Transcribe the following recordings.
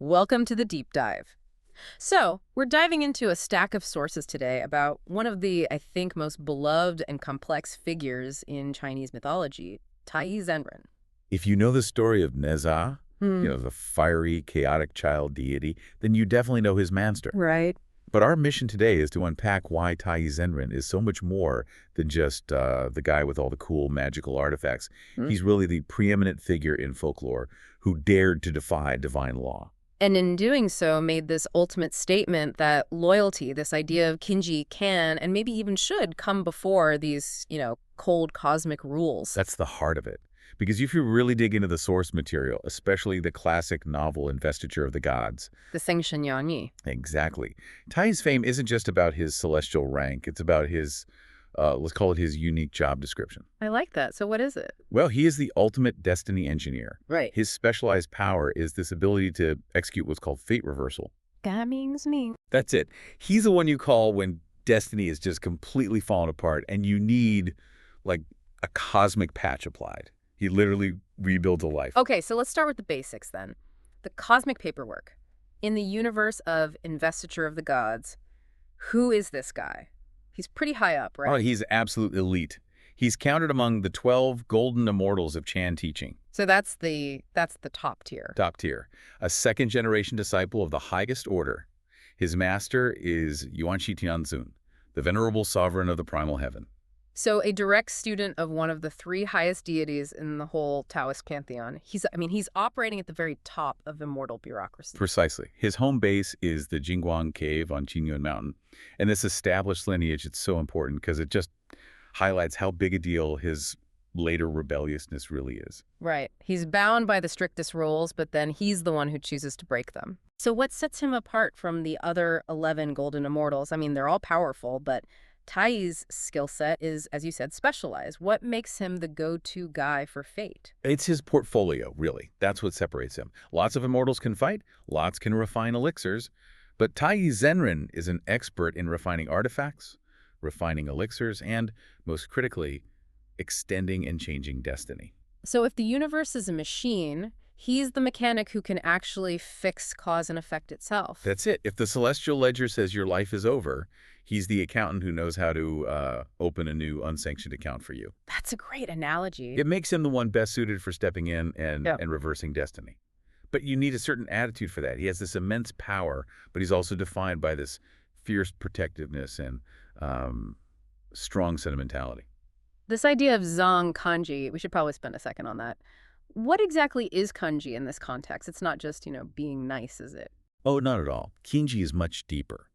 Welcome to the deep dive. So, we're diving into a stack of sources today about one of the, I think, most beloved and complex figures in Chinese mythology, Taiyi Zhenren. If you know the story of Nezha, Hmm. the fiery, chaotic child deity, then you definitely know his master. Right. But our mission today is to unpack why Taiyi Zhenren is so much more than just the guy with all the cool magical artifacts. Hmm. He's really the preeminent figure in folklore who dared to defy divine law. And in doing so, made this ultimate statement that loyalty, this idea of kinji, can and maybe even should come before these, cold cosmic rules. That's the heart of it. Because if you really dig into the source material, especially the classic novel Investiture of the Gods. The Sengshen Yanyi. Exactly. Taiyi's fame isn't just about his celestial rank. It's about his, let's call it his unique job description. I like that. So what is it? Well, he is the ultimate destiny engineer. Right. His specialized power is this ability to execute what's called fate reversal. That means me. That's it. He's the one you call when destiny is just completely fallen apart and you need, like, a cosmic patch applied. He literally rebuilds a life. Okay, so let's start with the basics then. The cosmic paperwork. In the universe of Investiture of the Gods, who is this guy? He's pretty high up, right? Oh, he's absolute elite. He's counted among the 12 golden immortals of Chan teaching. So that's the top tier. Top tier. A second-generation disciple of the highest order. His master is Yuanshi Tianzun, the venerable sovereign of the primal heaven. So a direct student of one of the three highest deities in the whole Taoist pantheon. He's operating at the very top of immortal bureaucracy. Precisely. His home base is the Jingguang Cave on Qingyuan Mountain. And this established lineage, it's so important because it just highlights how big a deal his later rebelliousness really is. Right. He's bound by the strictest rules, but then he's the one who chooses to break them. So what sets him apart from the other 11 golden immortals? I mean, they're all powerful, but Taiyi's skill set is, as you said, specialized. What makes him the go-to guy for fate? It's his portfolio, really. That's what separates him. Lots of immortals can fight, lots can refine elixirs, but Taiyi Zhenren is an expert in refining artifacts, refining elixirs, and, most critically, extending and changing destiny. So if the universe is a machine, he's the mechanic who can actually fix cause and effect itself. That's it. If the celestial ledger says your life is over, he's the accountant who knows how to open a new unsanctioned account for you. That's a great analogy. It makes him the one best suited for stepping in and reversing destiny. But you need a certain attitude for that. He has this immense power, but he's also defined by this fierce protectiveness and strong sentimentality. This idea of Zhang kanji, we should probably spend a second on that. What exactly is kanji in this context? It's not just, being nice, is it? Oh, not at all. Kinji is much deeper.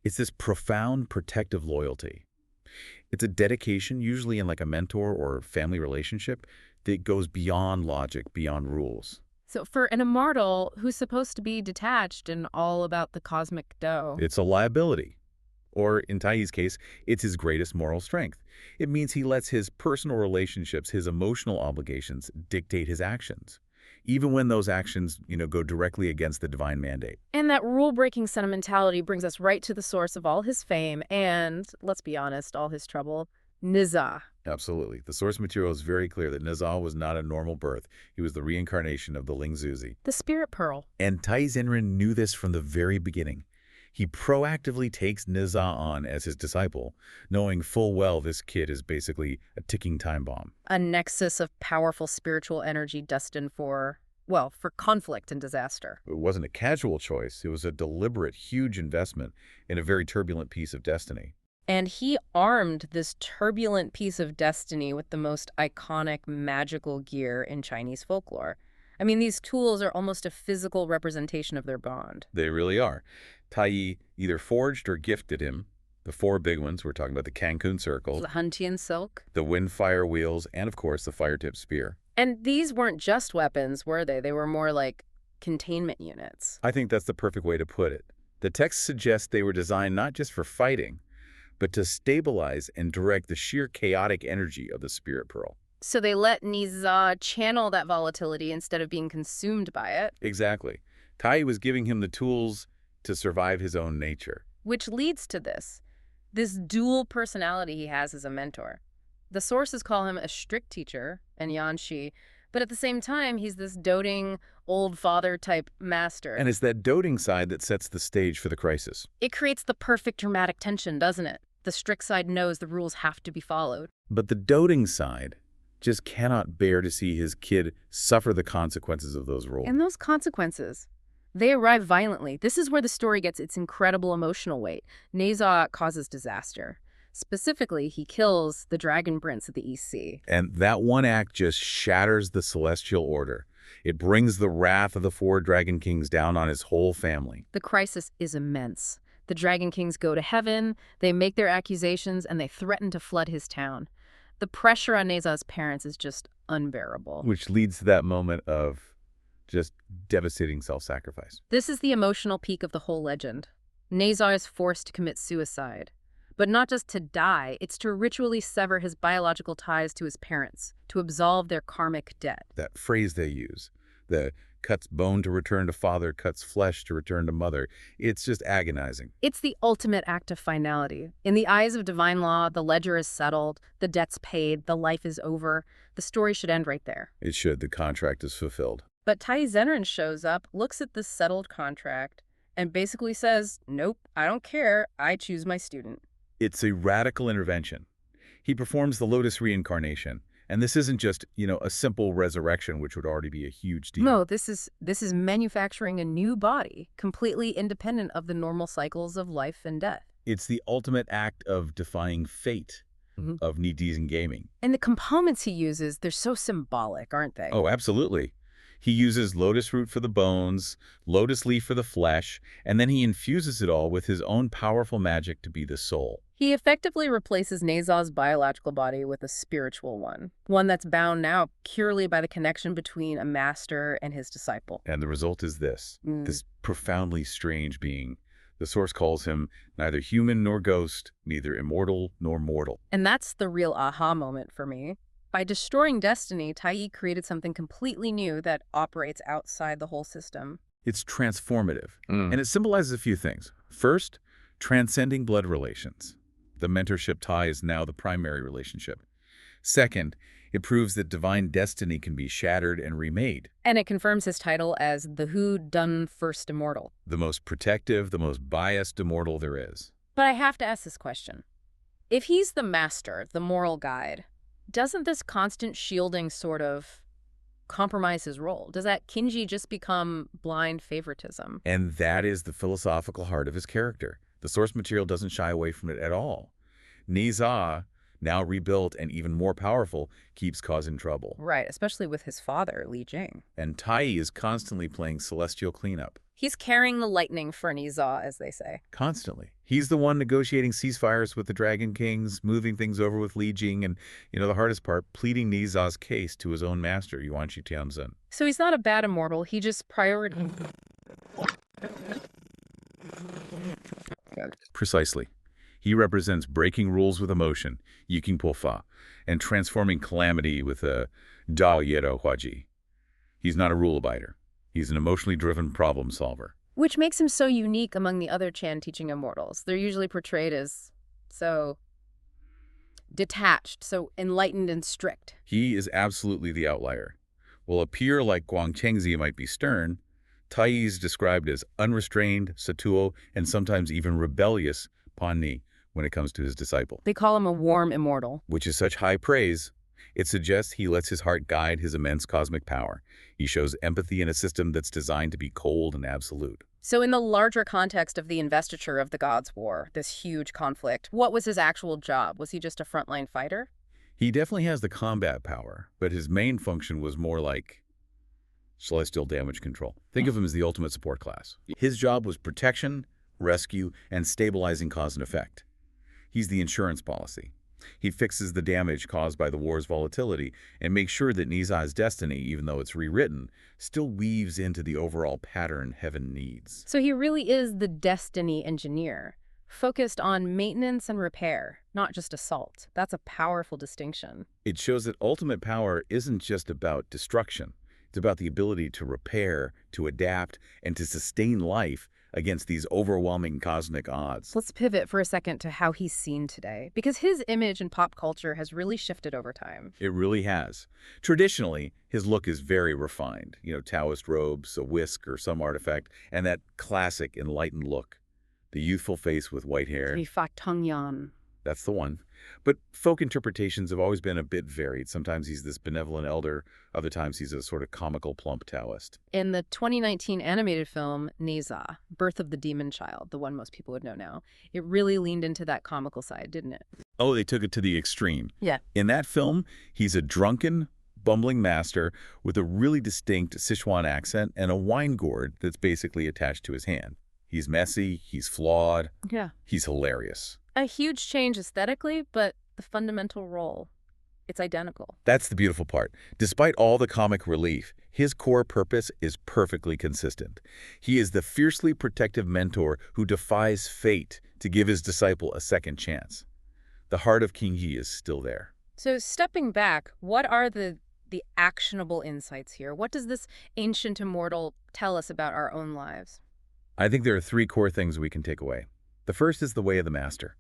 It's this profound protective loyalty. It's a dedication, usually in like a mentor or family relationship, that goes beyond logic, beyond rules. So for an immortal who's supposed to be detached and all about the cosmic dough. It's a liability. Or in Taiyi's case, it's his greatest moral strength. It means he lets his personal relationships, his emotional obligations, dictate his actions, even when those actions, go directly against the divine mandate. And that rule-breaking sentimentality brings us right to the source of all his fame and, let's be honest, all his trouble, Nezha. Absolutely. The source material is very clear that Nezha was not a normal birth. He was the reincarnation of the Lingzuzi. The spirit pearl. And Taiyi Zhenren knew this from the very beginning. He proactively takes Nezha on as his disciple, knowing full well this kid is basically a ticking time bomb. A nexus of powerful spiritual energy destined for conflict and disaster. It wasn't a casual choice. It was a deliberate, huge investment in a very turbulent piece of destiny. And he armed this turbulent piece of destiny with the most iconic magical gear in Chinese folklore. I mean, these tools are almost a physical representation of their bond. They really are. Taiyi either forged or gifted him the four big ones. We're talking about the Cancun Circle, The Huntian Silk. the wind fire wheels, and of course the fire-tipped spear. And these weren't just weapons, were they? They were more like containment units. I think that's the perfect way to put it. The text suggests they were designed not just for fighting, but to stabilize and direct the sheer chaotic energy of the spirit pearl. So they let Nezha channel that volatility instead of being consumed by it. Exactly. Taiyi was giving him the tools to survive his own nature. Which leads to this dual personality he has as a mentor. The sources call him a strict teacher and Yanxi, But at the same time, he's this doting, old father-type master. And it's that doting side that sets the stage for the crisis. It creates the perfect dramatic tension, doesn't it? The strict side knows the rules have to be followed. But the doting side just cannot bear to see his kid suffer the consequences of those rules. And those consequences, they arrive violently. This is where the story gets its incredible emotional weight. Nezha causes disaster. Specifically, he kills the Dragon Prince of the East Sea. And that one act just shatters the celestial order. It brings the wrath of the 4 Dragon Kings down on his whole family. The crisis is immense. The Dragon Kings go to heaven, they make their accusations, and they threaten to flood his town. The pressure on Nezha's parents is just unbearable. Which leads to that moment of just devastating self-sacrifice. This is the emotional peak of the whole legend. Nezha is forced to commit suicide. But not just to die, it's to ritually sever his biological ties to his parents, to absolve their karmic debt. That phrase they use, the cuts bone to return to father, cuts flesh to return to mother, it's just agonizing. It's the ultimate act of finality. In the eyes of divine law, the ledger is settled, the debt's paid, the life is over. The story should end right there. It should. The contract is fulfilled. But Taiyi Zhenren shows up, looks at this settled contract, and basically says, nope, I don't care, I choose my student. It's a radical intervention. He performs the lotus reincarnation. And this isn't just, a simple resurrection, which would already be a huge deal. No, this is manufacturing a new body, completely independent of the normal cycles of life and death. It's the ultimate act of defying fate, of Nidi's gaming. And the components he uses, they're so symbolic, aren't they? Oh, absolutely. He uses lotus root for the bones, lotus leaf for the flesh, and then he infuses it all with his own powerful magic to be the soul. He effectively replaces Nezha's biological body with a spiritual one that's bound now purely by the connection between a master and his disciple. And the result is this profoundly strange being. The source calls him neither human nor ghost, neither immortal nor mortal. And that's the real aha moment for me. By destroying destiny, Taiyi created something completely new that operates outside the whole system. It's transformative, and it symbolizes a few things. First, transcending blood relations. The mentorship tie is now the primary relationship. Second, it proves that divine destiny can be shattered and remade. And it confirms his title as the Who Done First Immortal. The most protective, the most biased immortal there is. But I have to ask this question. If he's the master, the moral guide, doesn't this constant shielding sort of compromise his role? Does that kinji just become blind favoritism? And that is the philosophical heart of his character. The source material doesn't shy away from it at all. Nezha, now rebuilt and even more powerful, keeps causing trouble. Right, especially with his father, Li Jing. And Taiyi is constantly playing celestial cleanup. He's carrying the lightning for Nezha, as they say. Constantly. He's the one negotiating ceasefires with the Dragon Kings, moving things over with Li Jing, and, the hardest part, pleading Nezha's case to his own master, Yuan Tianzhen. So he's not a bad immortal, he just prioritizes. Precisely. He represents breaking rules with emotion, yiking pofa, and transforming calamity with a dao yedo huaji. He's not a rule-abider. He's an emotionally driven problem solver. Which makes him so unique among the other Chan teaching immortals. They're usually portrayed as so detached, so enlightened and strict. He is absolutely the outlier. While a peer like Guangchengzi might be stern, Taiyi is described as unrestrained, satuo, and sometimes even rebellious, panni, when it comes to his disciple. They call him a warm immortal. Which is such high praise. It suggests he lets his heart guide his immense cosmic power. He shows empathy in a system that's designed to be cold and absolute. So in the larger context of the investiture of the Gods' War, this huge conflict, what was his actual job? Was he just a frontline fighter? He definitely has the combat power, but his main function was more like celestial damage control. Think of him as the ultimate support class. His job was protection, rescue, and stabilizing cause and effect. He's the insurance policy. He fixes the damage caused by the war's volatility and makes sure that Nezha's destiny, even though it's rewritten, still weaves into the overall pattern heaven needs. So he really is the destiny engineer, focused on maintenance and repair, not just assault. That's a powerful distinction. It shows that ultimate power isn't just about destruction. It's about the ability to repair, to adapt, and to sustain life against these overwhelming cosmic odds. Let's pivot for a second to how he's seen today, because his image in pop culture has really shifted over time. It really has. Traditionally, his look is very refined. Taoist robes, a whisk or some artifact, and that classic enlightened look. The youthful face with white hair. Yan. That's the one. But folk interpretations have always been a bit varied. Sometimes he's this benevolent elder. Other times he's a sort of comical, plump Taoist. In the 2019 animated film, Nezha, Birth of the Demon Child, the one most people would know now, it really leaned into that comical side, didn't it? Oh, they took it to the extreme. Yeah. In that film, he's a drunken, bumbling master with a really distinct Sichuan accent and a wine gourd that's basically attached to his hand. He's messy, he's flawed, Yeah. he's hilarious. A huge change aesthetically, but the fundamental role, it's identical. That's the beautiful part. Despite all the comic relief, his core purpose is perfectly consistent. He is the fiercely protective mentor who defies fate to give his disciple a second chance. The heart of King Yi is still there. So stepping back, what are the actionable insights here? What does this ancient immortal tell us about our own lives? I think there are three core things we can take away. The first is the way of the master.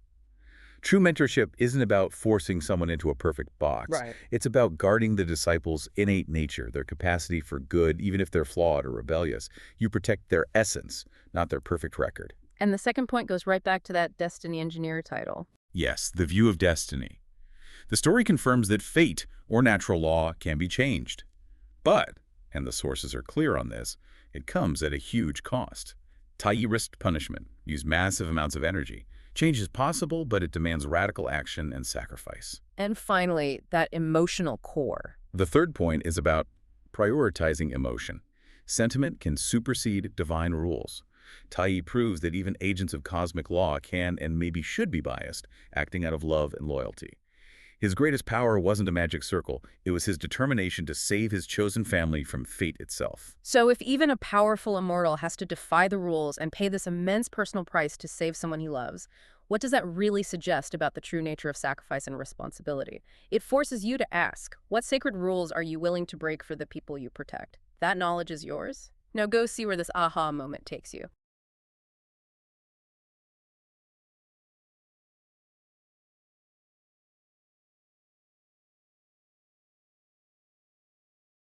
True mentorship isn't about forcing someone into a perfect box. Right. It's about guarding the disciples' innate nature, their capacity for good, even if they're flawed or rebellious. You protect their essence, not their perfect record. And the second point goes right back to that Destiny Engineer title. Yes, the view of destiny. The story confirms that fate or natural law can be changed. But, and the sources are clear on this, it comes at a huge cost. Taiyi risked punishment, used massive amounts of energy. Change is possible, but it demands radical action and sacrifice. And finally, that emotional core. The third point is about prioritizing emotion. Sentiment can supersede divine rules. Taiyi proves that even agents of cosmic law can and maybe should be biased, acting out of love and loyalty. His greatest power wasn't a magic circle. It was his determination to save his chosen family from fate itself. So if even a powerful immortal has to defy the rules and pay this immense personal price to save someone he loves, what does that really suggest about the true nature of sacrifice and responsibility? It forces you to ask, what sacred rules are you willing to break for the people you protect? That knowledge is yours. Now go see where this aha moment takes you.